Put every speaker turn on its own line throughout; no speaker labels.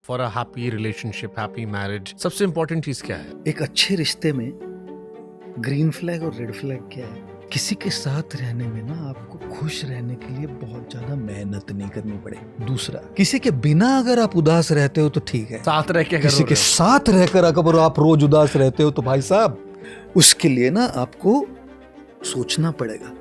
For a happy relationship, happy marriage, सबसे important चीज क्या है?
एक अच्छे रिश्ते में ग्रीन फ्लैग और रेड फ्लैग क्या है? किसी के साथ रहने में ना आपको खुश रहने के लिए बहुत ज्यादा मेहनत नहीं करनी पड़े। दूसरा, किसी के बिना अगर आप उदास रहते हो तो ठीक है,
साथ रह के अगर
किसी
रो
के
रहे हो।
साथ रहकर अगर आप रोज उदास रहते हो तो भाई साहब उसके लिए ना आपको सोचना पड़ेगा।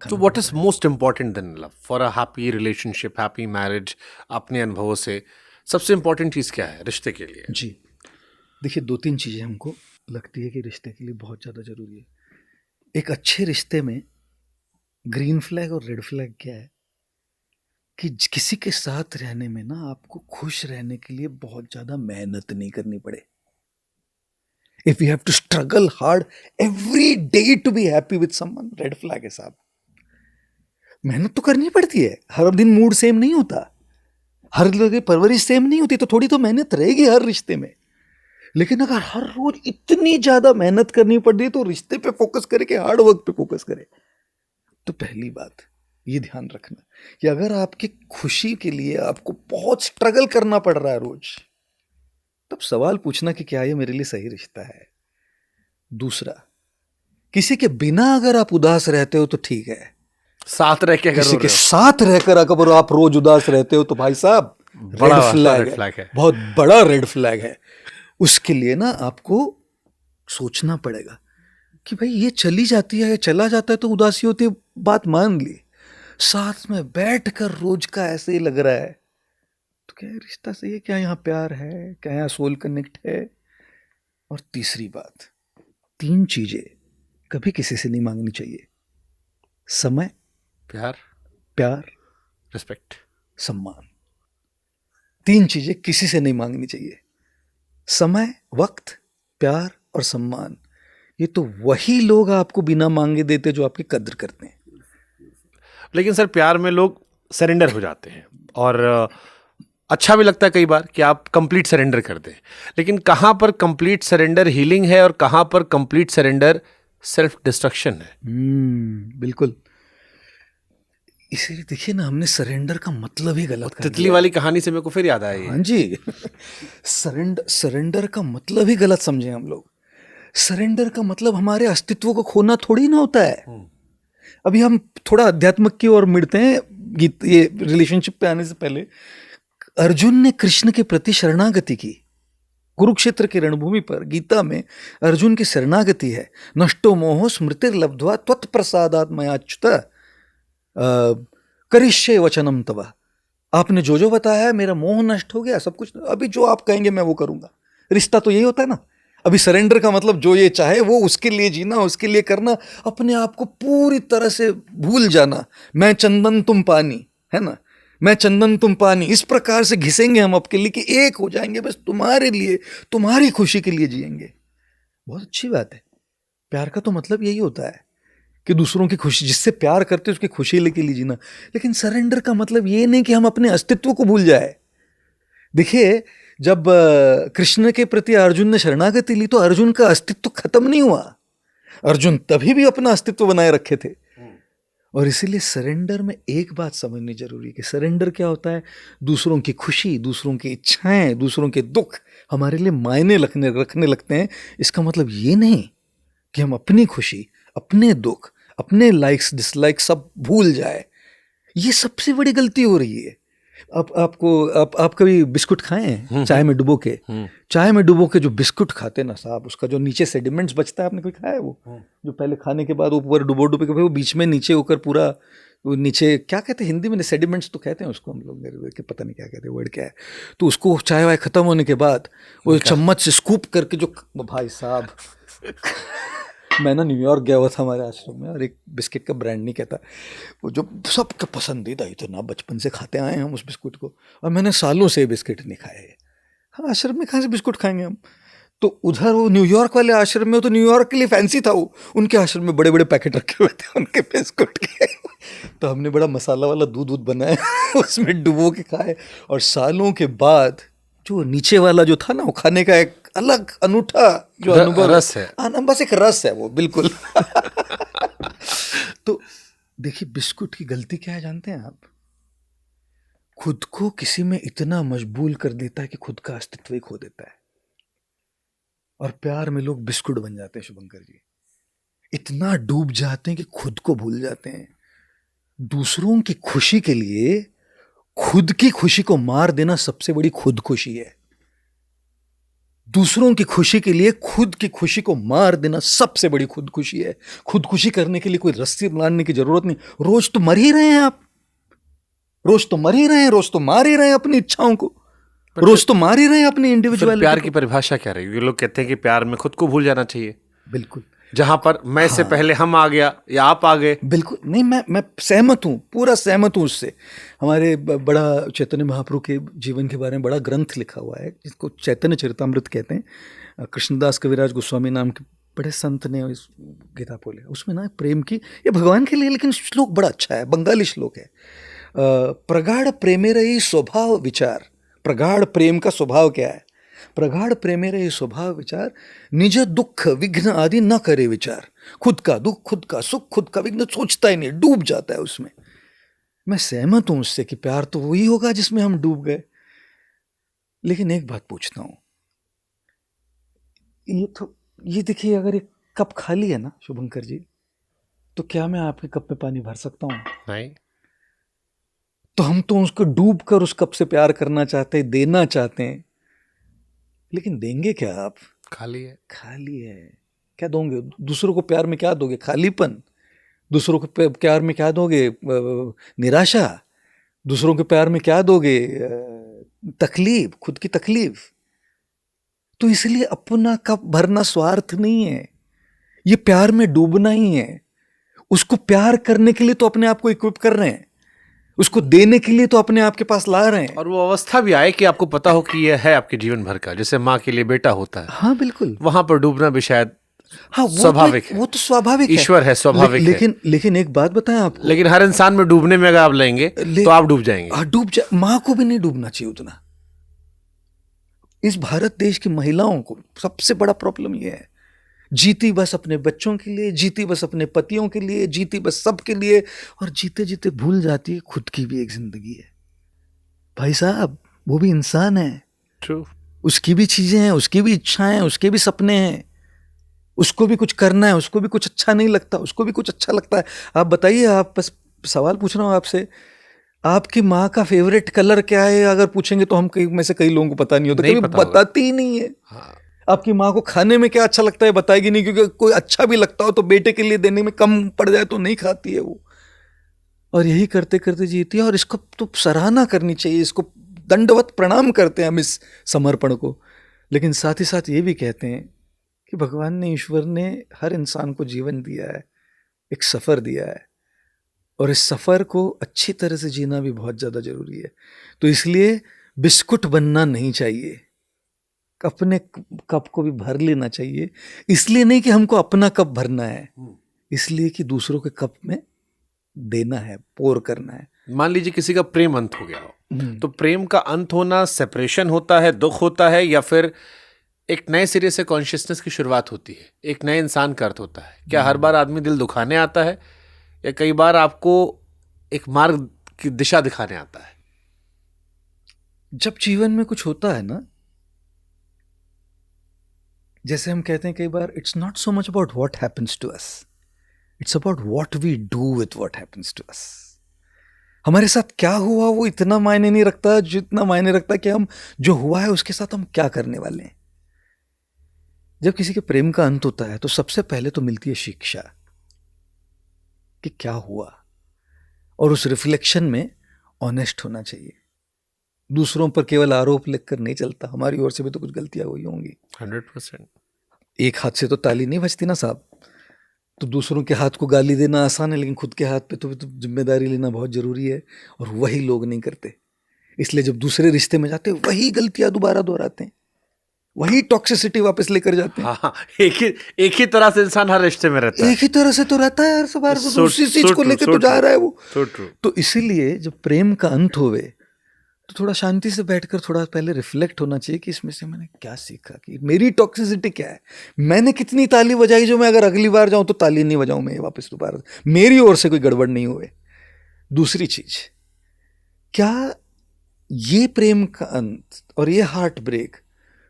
तो what is most important then love for a happy relationship, happy marriage? अपने अनुभवों से सबसे इम्पोर्टेंट चीज क्या है रिश्ते के लिए?
जी देखिए, दो तीन चीजें हमको लगती है कि रिश्ते के लिए बहुत ज्यादा जरूरी है। एक अच्छे रिश्ते में ग्रीन फ्लैग और रेड फ्लैग क्या है कि किसी के साथ रहने में ना आपको खुश रहने के लिए बहुत ज्यादा मेहनत नहीं करनी पड़े। If you have to struggle hard every day to be happy with someone, red flag है साहब। मेहनत तो करनी पड़ती है, हर दिन मूड सेम नहीं होता, हर जगह परवरिश सेम नहीं होती, तो थोड़ी तो मेहनत रहेगी हर रिश्ते में। लेकिन अगर हर रोज इतनी ज्यादा मेहनत करनी पड़ती है तो रिश्ते पे फोकस करे कि हार्ड वर्क पे फोकस करे। तो पहली बात ये ध्यान रखना कि अगर आपकी खुशी के लिए आपको बहुत स्ट्रगल करना पड़ रहा है रोज, तब सवाल पूछना कि क्या ये मेरे लिए सही रिश्ता है। दूसरा, किसी के बिना अगर आप उदास रहते हो तो ठीक है,
साथ रह के अगर
किसी
रो
के
रहे हो।
साथ रहकर अगर आप रोज उदास रहते हो तो भाई साहब
बड़ा
रेड फ्लैग
red
है,
flag है।
बहुत बड़ा रेड फ्लैग है। उसके लिए ना आपको सोचना पड़ेगा कि भाई ये चली जाती है, चला जाता है तो उदासी होती है, बात मान ली। साथ में बैठकर रोज का ऐसे ही लग रहा है तो क्या ये रिश्ता सही है? क्या यहाँ प्यार है? क्या यहाँ सोल कनेक्ट है? और तीसरी बात, तीन चीजें कभी किसी से नहीं मांगनी चाहिए: समय,
प्यार,
प्यार,
रिस्पेक्ट।
सम्मान। तीन चीजें किसी से नहीं मांगनी चाहिए: समय, वक्त, प्यार और सम्मान। ये तो वही लोग आपको बिना मांगे देते जो आपकी कद्र करते हैं।
लेकिन सर, प्यार में लोग सरेंडर हो जाते हैं और अच्छा भी लगता है कई बार कि आप कंप्लीट सरेंडर कर दें। लेकिन कहाँ पर कंप्लीट सरेंडर हीलिंग है और कहाँ पर कंप्लीट सरेंडर सेल्फ डिस्ट्रक्शन है?
बिल्कुल। इसीलिए देखिए ना, हमने सरेंडर का मतलब ही गलत कर
तितली
दिया।
वाली कहानी से मेरे को फिर याद आया
हाँ जी, सरेंडर का मतलब ही गलत समझे हम लोग। सरेंडर का मतलब हमारे अस्तित्व को खोना थोड़ी ना होता है। अभी हम थोड़ा अध्यात्मक की ओर मिलते हैं। ये रिलेशनशिप पे आने से पहले, अर्जुन ने कृष्ण के प्रति शरणागति की। कुरुक्षेत्र की रणभूमि पर गीता में अर्जुन की शरणागति है: नष्टो मोहो स्मृतिर्लब्ध्वा त्वत्प्रसादात् मयाच्युत करिष्ये वचनम तव। आपने जो जो बताया है मेरा मोह नष्ट हो गया, सब कुछ, अभी जो आप कहेंगे मैं वो करूंगा। रिश्ता तो यही होता है ना। अभी सरेंडर का मतलब जो ये चाहे वो उसके लिए जीना, उसके लिए करना, अपने आप को पूरी तरह से भूल जाना। मैं चंदन तुम पानी, है ना, मैं चंदन तुम पानी, इस प्रकार से घिसेंगे हम आपके लिए कि एक हो जाएंगे, बस तुम्हारे लिए, तुम्हारी खुशी के लिए जिएंगे। बहुत अच्छी बात है। प्यार का तो मतलब यही होता है कि दूसरों की खुशी, जिससे प्यार करते उसकी खुशी लेके लिए जीना। लेकिन सरेंडर का मतलब ये नहीं कि हम अपने अस्तित्व को भूल जाए। देखिए, जब कृष्ण के प्रति अर्जुन ने शरणागति ली तो अर्जुन का अस्तित्व खत्म नहीं हुआ। अर्जुन तभी भी अपना अस्तित्व बनाए रखे थे। और इसीलिए सरेंडर में एक बात समझनी जरूरी है कि सरेंडर क्या होता है: दूसरों की खुशी, दूसरों की इच्छाएं, दूसरों के दुख हमारे लिए मायने रखने लगते हैं। इसका मतलब ये नहीं कि हम अपनी खुशी, अपने दुख, अपने लाइक्स डिसलाइक्स सब भूल जाए। ये सबसे बड़ी गलती हो रही है। आप कभी बिस्कुट खाए हैं चाय में डुबो के? चाय में डुबो के जो बिस्कुट खाते ना साहब, उसका जो नीचे सेडिमेंट्स बचता है, आपने कोई खाया है वो? जो पहले खाने के बाद ऊपर डुबो डुबो के वो बीच में नीचे होकर पूरा, वो नीचे क्या कहते हैं हिंदी में? सेडिमेंट्स तो कहते हैं उसको हम लोग, मेरे के पता नहीं क्या कहते हैं, वर्ड क्या है। तो उसको चाय वाय खत्म होने के बाद वो चम्मच से स्कूप करके जो, भाई साहब मैं ना न्यूयॉर्क गया हुआ था हमारे आश्रम में, और एक बिस्किट का ब्रांड नहीं कहता, वो जो सबका पसंदीदा, इतना बचपन से खाते आए हैं हम उस बिस्कुट को, और मैंने सालों से बिस्किट नहीं खाए। हाँ, आश्रम में कहाँ से बिस्कुट खाएंगे हम? तो उधर वो न्यूयॉर्क वाले आश्रम में, तो न्यूयॉर्क के लिए फैंसी था वो, उनके आश्रम में बड़े बड़े पैकेट रखे हुए थे उनके बिस्कुट के। तो हमने बड़ा मसाला वाला दूध बनाया उसमें डुबो के खाए, और सालों के बाद जो नीचे वाला जो था ना, वो खाने का एक अलग अनूठा जो अनुभव,
रस है।
बस एक रस है वो, बिल्कुल। तो देखिए बिस्कुट की गलती क्या है जानते हैं आप? खुद को किसी में इतना मशगूल कर देता है कि खुद का अस्तित्व ही खो देता है। और प्यार में लोग बिस्कुट बन जाते हैं शुभंकर जी, इतना डूब जाते हैं कि खुद को भूल जाते हैं। दूसरों की खुशी के लिए खुद की खुशी को मार देना सबसे बड़ी खुदकुशी है। दूसरों की खुशी के लिए खुद की खुशी को मार देना सबसे बड़ी खुदकुशी है। खुदकुशी करने के लिए कोई रस्सी मारने की जरूरत नहीं। रोज तो मर ही रहे हैं आप, रोज तो मर ही रहे हैं, रोज तो मार ही रहे हैं अपनी इच्छाओं को, रोज तो मार ही रहे हैं अपनी इंडिविजुअलिटी।
प्यार की परिभाषा क्या रहेगी? लोग कहते हैं कि प्यार में खुद को भूल जाना चाहिए।
बिल्कुल,
जहां पर मैं से पहले हम आ गया या आप आ गए।
बिल्कुल नहीं, मैं सहमत हूँ, पूरा सहमत हूँ उससे। हमारे बड़ा चैतन्य महाप्रभु के जीवन के बारे में बड़ा ग्रंथ लिखा हुआ है जिसको चैतन्य चरितामृत कहते हैं। कृष्णदास कविराज गोस्वामी नाम के बड़े संत ने इस गीता बोले, उसमें ना प्रेम की, ये भगवान के लिए, लेकिन श्लोक बड़ा अच्छा है, बंगाली श्लोक है। प्रगाढ़ प्रेमेरयी स्वभाव विचार। प्रगाढ़ प्रेम का स्वभाव क्या है? प्रगाढ़ प्रेमेरयी स्वभाव विचार, निज दुख विघ्न आदि न करे विचार। खुद का दुख, खुद का सुख, खुद का विघ्न सोचता ही नहीं, डूब जाता है उसमें। मैं सहमत हूं उससे कि प्यार तो वही होगा जिसमें हम डूब गए। लेकिन एक बात पूछता हूं, ये देखिए, अगर एक कप खाली है ना शुभंकर जी, तो क्या मैं आपके कप में पानी भर सकता हूं?
नहीं।
तो हम तो उसको डूब कर उस कप से प्यार करना चाहते हैं, देना चाहते हैं, लेकिन देंगे क्या आप?
खाली है,
खाली है, क्या दोगे? दूसरों को प्यार में क्या दोगे? खालीपन। दूसरों को प्यार में क्या दोगे? निराशा। दूसरों के प्यार में क्या दोगे? तकलीफ, खुद की तकलीफ। तो इसलिए अपना कप भरना स्वार्थ नहीं है, ये प्यार में डूबना ही है। उसको प्यार करने के लिए तो अपने आप को इक्विप कर रहे हैं, उसको देने के लिए तो अपने आप के पास ला रहे हैं।
और वो अवस्था भी आए कि आपको पता हो कि यह है आपके जीवन भर का, जैसे माँ के लिए बेटा होता है।
हाँ बिल्कुल,
वहां पर डूबना भी शायद
हाँ
स्वाभाविक है।
वो तो स्वाभाविक है,
ईश्वर है, स्वाभाविक है।
लेकिन एक बात बताएं आपको,
लेकिन हर इंसान में डूबने में अगर आप लेंगे तो आप डूब जाएंगे।
डूब जा। माँ को भी नहीं डूबना चाहिए उतना। इस भारत देश की महिलाओं को सबसे बड़ा प्रॉब्लम यह है, जीती बस अपने बच्चों के लिए, जीती बस अपने पतियों के लिए, जीती बस सबके लिए, और जीते जीते भूल जाती है खुद की भी एक जिंदगी है। भाई साहब, वो भी इंसान है।
ट्रू।
उसकी भी चीजें हैं, उसकी भी इच्छाएं हैं, उसके भी सपने हैं, उसको भी कुछ करना है, उसको भी कुछ अच्छा नहीं लगता, उसको भी कुछ अच्छा लगता है। आप बताइए, आप बस सवाल पूछ रहा हूं आपसे, आपकी माँ का फेवरेट कलर क्या है अगर पूछेंगे तो हम में से कई लोगों को पता नहीं होता, कभी बताती ही नहीं है।
हाँ।
आपकी माँ को खाने में क्या अच्छा लगता है बताएगी नहीं, क्योंकि कोई अच्छा भी लगता हो तो बेटे के लिए देने में कम पड़ जाए तो नहीं खाती है वो। और यही करते करते जीती है, और इसको तो सराहना करनी चाहिए, इसको दंडवत प्रणाम करते हैं हम इस समर्पण को। लेकिन साथ ही साथ ये भी कहते हैं कि भगवान ने, ईश्वर ने हर इंसान को जीवन दिया है, एक सफ़र दिया है, और इस सफ़र को अच्छी तरह से जीना भी बहुत ज़्यादा ज़रूरी है। तो इसलिए बिस्कुट बनना नहीं चाहिए, अपने कप को भी भर लेना चाहिए। इसलिए नहीं कि हमको अपना कप भरना है, इसलिए कि दूसरों के कप में देना है, पोर करना है।
मान लीजिए किसी का प्रेम अंत हो गया हो, तो प्रेम का अंत होना सेपरेशन होता है, दुख होता है, या फिर एक नए सिरे से कॉन्शियसनेस की शुरुआत होती है, एक नए इंसान का अर्थ होता है? क्या हर बार आदमी दिल दुखाने आता है, या कई बार आपको एक मार्ग की दिशा दिखाने आता है?
जब जीवन में कुछ होता है ना, जैसे हम कहते हैं कई बार, it's not so much about what happens to us, it's about what we do with what happens to us. हमारे साथ क्या हुआ वो इतना मायने नहीं रखता, जितना मायने रखता है कि हम जो हुआ है उसके साथ हम क्या करने वाले हैं। जब किसी के प्रेम का अंत होता है तो सबसे पहले तो मिलती है शिक्षा कि क्या हुआ, और उस रिफ्लेक्शन में ऑनेस्ट होना चाहिए। दूसरों पर केवल आरोप लिखकर नहीं चलता, हमारी ओर से भी तो कुछ गलतियां हुई होंगी।
100%।
एक हाथ से तो ताली नहीं बजती ना साहब। तो दूसरों के हाथ को गाली देना आसान है, लेकिन खुद के हाथ पे तो जिम्मेदारी लेना बहुत जरूरी है, और वही लोग नहीं करते। इसलिए जब दूसरे रिश्ते में जाते वही गलतियां दोबारा दोहराते हैं, वही टॉक्सिसिटी वापस लेकर जाते हैं।
हाँ, एक ही तरह से इंसान हर रिश्ते में रहता है,
एक ही तरह से तो रहता है, हर बार उसी चीज को लेकर तो जा रहा है वो।
So true.
तो इसीलिए जब प्रेम का अंत होवे तो थोड़ा शांति से बैठकर थोड़ा पहले रिफ्लेक्ट होना चाहिए कि इसमें से मैंने क्या सीखा, कि मेरी टॉक्सिसिटी क्या है, मैंने कितनी ताली बजाई जो मैं अगर अगली बार जाऊं तो ताली नहीं बजाऊं मैं वापस दोबारा, मेरी ओर से कोई गड़बड़ नहीं हुए। दूसरी चीज, क्या ये प्रेम का अंत और ये हार्ट ब्रेक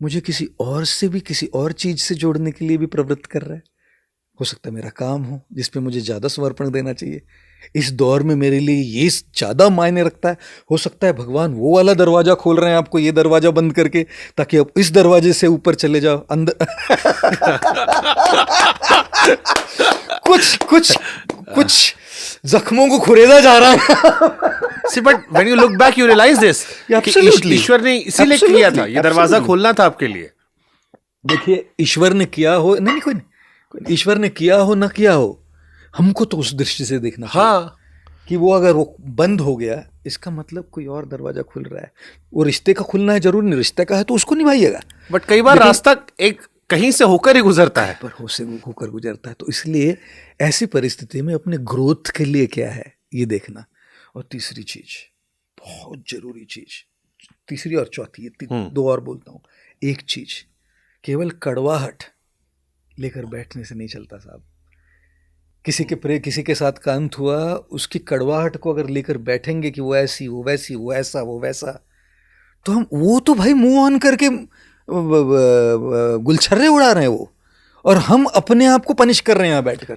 मुझे किसी और से भी, किसी और चीज से जोड़ने के लिए भी प्रवृत्त कर रहा है? हो सकता है मेरा काम हो जिसपे मुझे ज्यादा समर्पण देना चाहिए, इस दौर में मेरे लिए ये ज्यादा मायने रखता है। हो सकता है भगवान वो वाला दरवाजा खोल रहे हैं आपको, ये दरवाजा बंद करके, ताकि आप इस दरवाजे से ऊपर चले जाओ अंदर। कुछ कुछ कुछ जख्मों को खुरेदा जा रहा है।
See, but when you look back, you realize this कि ईश्वर ने इसीलिए किया था, ये दरवाजा खोलना था आपके लिए।
देखिए, ईश्वर ने किया हो, नहीं कोई नहीं, ईश्वर ने किया हो ना किया हो, हमको तो उस दृष्टि से देखना
हाँ,
कि वो अगर वो बंद हो गया, इसका मतलब कोई और दरवाजा खुल रहा है। वो रिश्ते का खुलना है, जरूर नहीं, रिश्ते का है तो उसको निभाइएगा।
बट कई बार रास्ता एक कहीं से होकर ही गुजरता है,
पर होकर गुजरता है। तो इसलिए ऐसी परिस्थिति में अपने ग्रोथ के लिए क्या है ये देखना। और तीसरी चीज, बहुत जरूरी चीज, तीसरी और चौथी, दो और बोलता हूँ। एक चीज, केवल कड़वाहट लेकर बैठने से नहीं चलता साहब। किसी के साथ का अंत हुआ, उसकी कड़वाहट को अगर लेकर बैठेंगे कि वो ऐसी, वो वैसी, वो ऐसा, वो वैसा, तो हम वो तो भाई मुंह ऑन करके गुलछर्रे उड़ा रहे हैं वो, और हम अपने आप को पनिश कर रहे हैं यहाँ बैठकर।